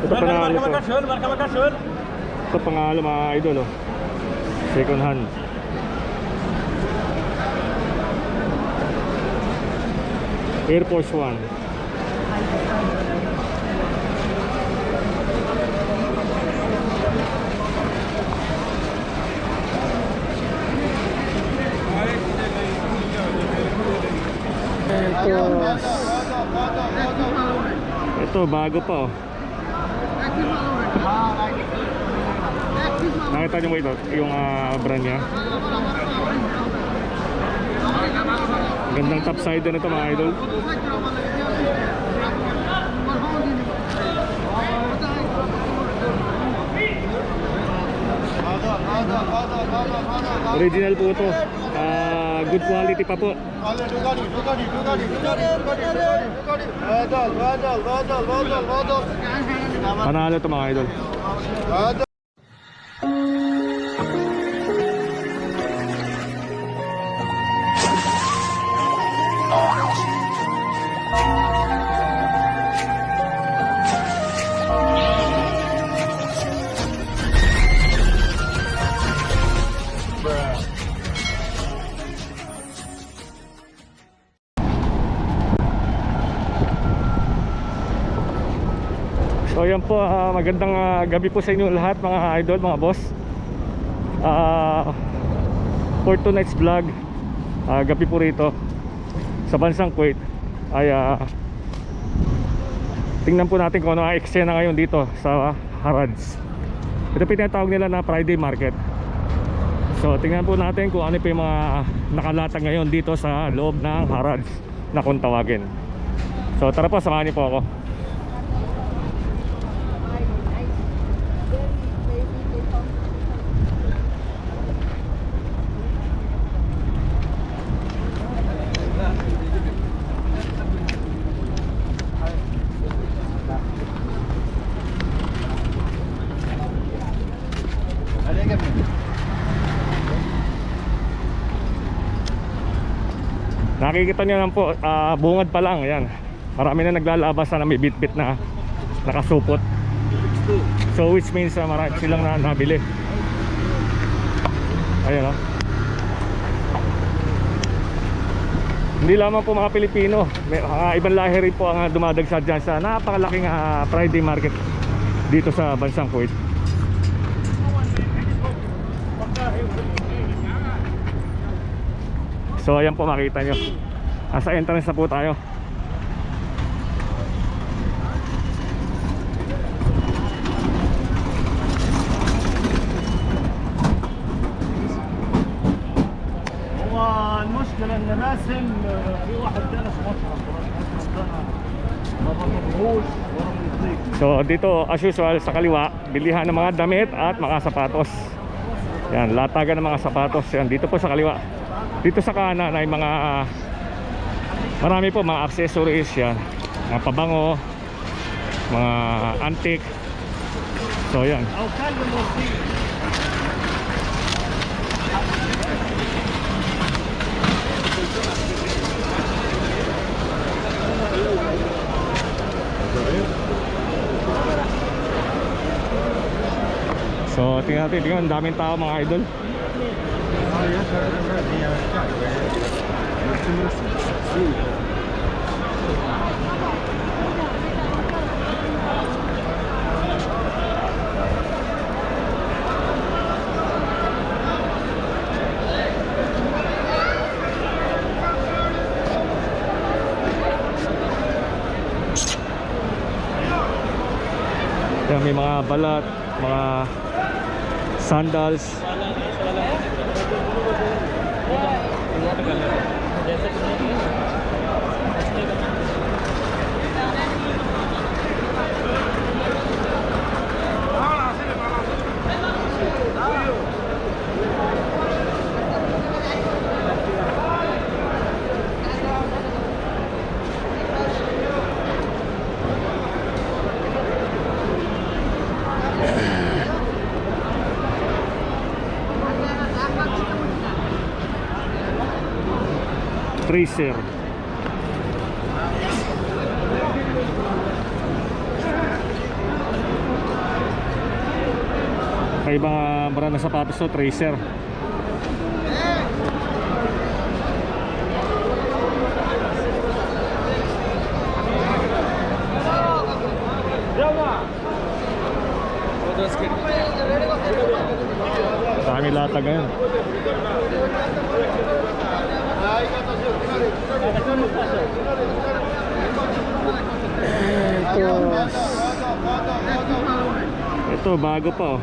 Ito panalo to. Ito panalo mga idol oh. Second hand. Air Force One. Ito bago pa oh. Nakita nyo mo ito, yung brand nya. Gandang topsider na ito mga idol. Original po ito. Good quality pa po. Panalo ito mga idol. So yan po, magandang gabi po sa inyo lahat mga idol, mga boss. For tonight's vlog, gabi po rito sa bansang Kuwait ay tingnan po natin kung ano ang eksena ngayon dito sa Harads. Ito pinatawag nila na Friday Market. So tingnan po natin kung ano po yung mga nakalatag ngayon dito sa loob ng Harads na kung tawagin. So tara po, samahan niyo po ako. Nakikita nyo lang po, bungad pa lang, ayan. Marami na naglalabas na may bit-bit na nakasupot. So which means marami silang nabili. Ayan o. Hindi lamang po mga Pilipino, may ibang lahi rin po ang dumadagsad dyan sa napakalaking Friday Market dito sa bansang Kuwait. So ayan po, makita nyo, nasa entrance na po tayo. المشكلة ان راسم في واحد جلس مشرب ما بطلبوش ورا من الضيق. So dito as usual sa kaliwa, bilihan ng mga damit at mga sapatos. Yan, latagan ng mga sapatos. Yan, dito po sa kaliwa. Dito sa kanan ay mga marami po mga accessories yan, mga pabango, mga antique. So yan. So tingnan natin, tingnan, daming tao mga idol. Yan, may mga balat, mga sandals. Tracer. Sa ibang brand na sapatos to, Tracer. Dami latag ngayon. Ito bago pa oh.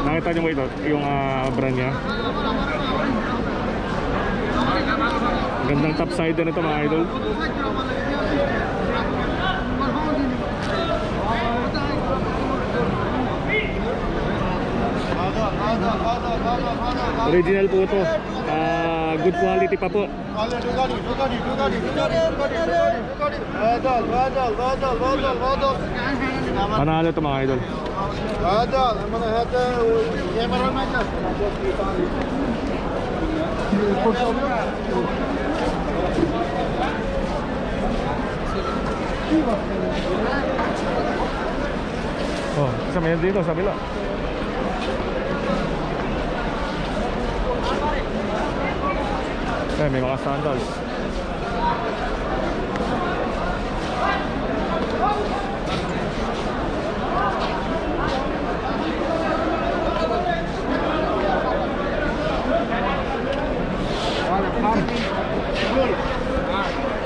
Nakita niyo mo ito, yung brand niya. Gandang top sider na ito mga idol. Original po ito. Good quality pa po. Panalo ito mga idol. Oh, isa may dito sa bila. May mga sandals.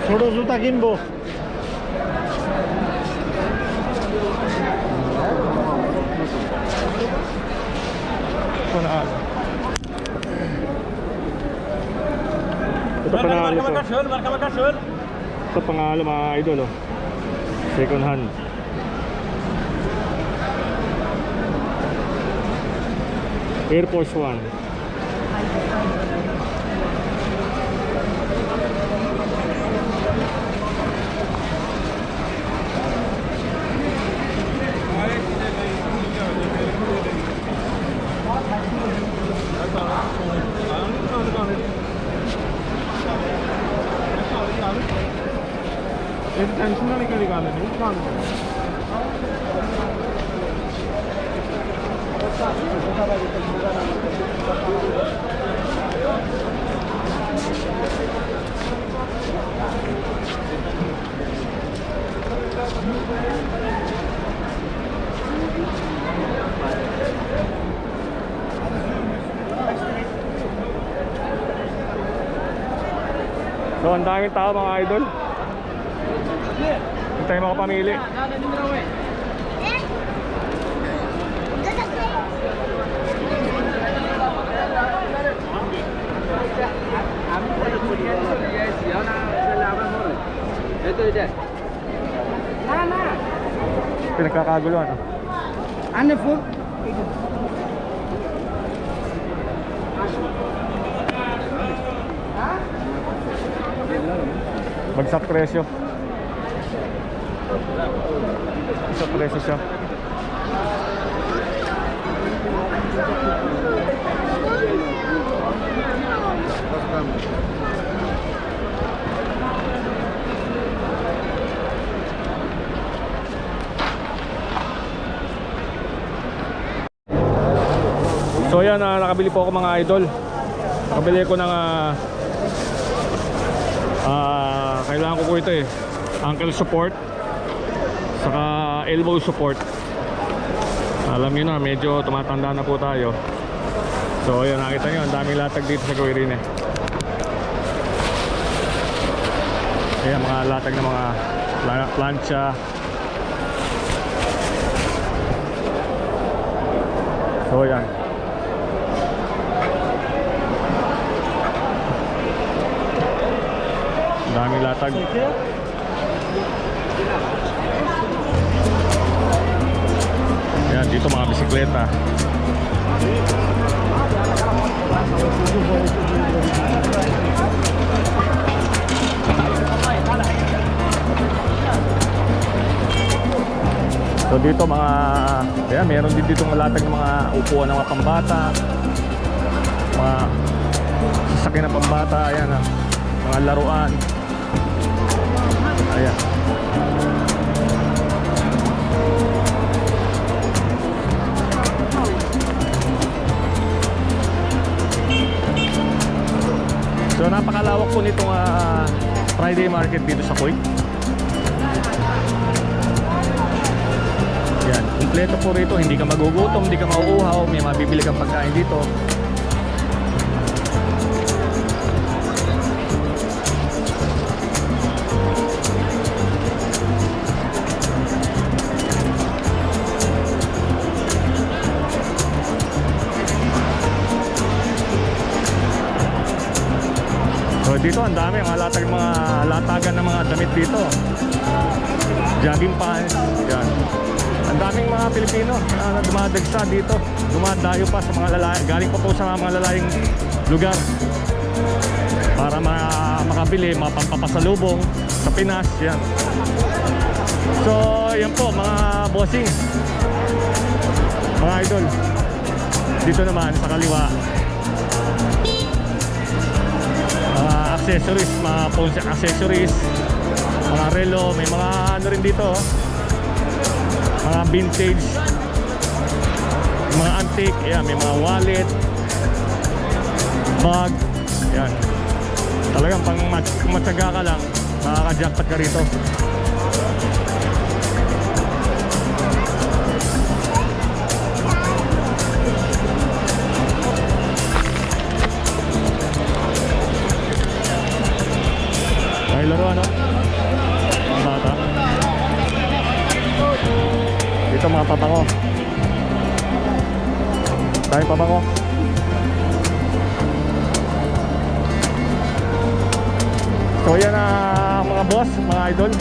ছোট জুতা কিনবো Ito panalo to. Ito panalo mga idol oh. Second hand. Air Force One. ਇਹ ਟੈਨਸ਼ਨ ਵਾਲੀ ਕਿਹੜੀ ਗੱਲ ਨਹੀਂ ਤੁਹਾਨੂੰ So ang daming tao mga idol. Hindi tayo makapamili. Pinagkakaguluhan oh. Ano po? Bagsak presyo. Bagsak presyo siya. So yan, nakabili po ako mga idol. Nakabili ko ng kailangan ko po ito eh, ankle support saka elbow support. Alam niyo na, medyo tumatanda na po tayo. So yun, nakita nyo, ang daming latag dito sa Guirine. Ayan, mga latag na mga plancha. So yan, daming latag. Yan, dito mga bisikleta. So dito mga, yan, meron din dito mga latag ng mga upuan ng mga pambata, mga sasakyan ng pambata. Ayan mga laruan. Ayan. Friday market dito sa Kuwait. Yan, kumpleto po rito, hindi ka magugutom, hindi ka mauuhaw, may mabibili kang pagkain dito. So dito ang dami, mga latagan ng mga damit dito. Jogging pants, yan. Ang daming mga Pilipino na dumadagsa dito. Dumadayo pa sa mga lalaki, galing pa po sa mga lalayong lugar para makabili, mapampasalubong sa Pinas, yan. So yan po mga bossing, mga idol. Dito naman sa kaliwa, mga accessories, mga phone accessories, mga relo, may mga ano rin dito, mga vintage, mga antique, yan, may mga wallet, bag, yan. Talagang pang matyaga ka lang, makaka-jackpot ka rito. May laro ano? Bata. Dito mga pabango. Dahil pabango. So yan mga boss, mga idol.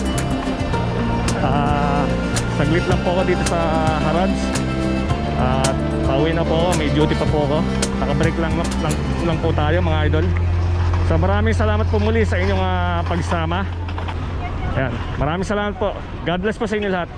Saglit lang po ako dito sa Harads. At pauwi na po ako, may duty pa po ako. Naka-break lang po tayo mga idol. So maraming salamat po muli sa inyong pagsama. Yan, maraming salamat po. God bless po sa inyo lahat.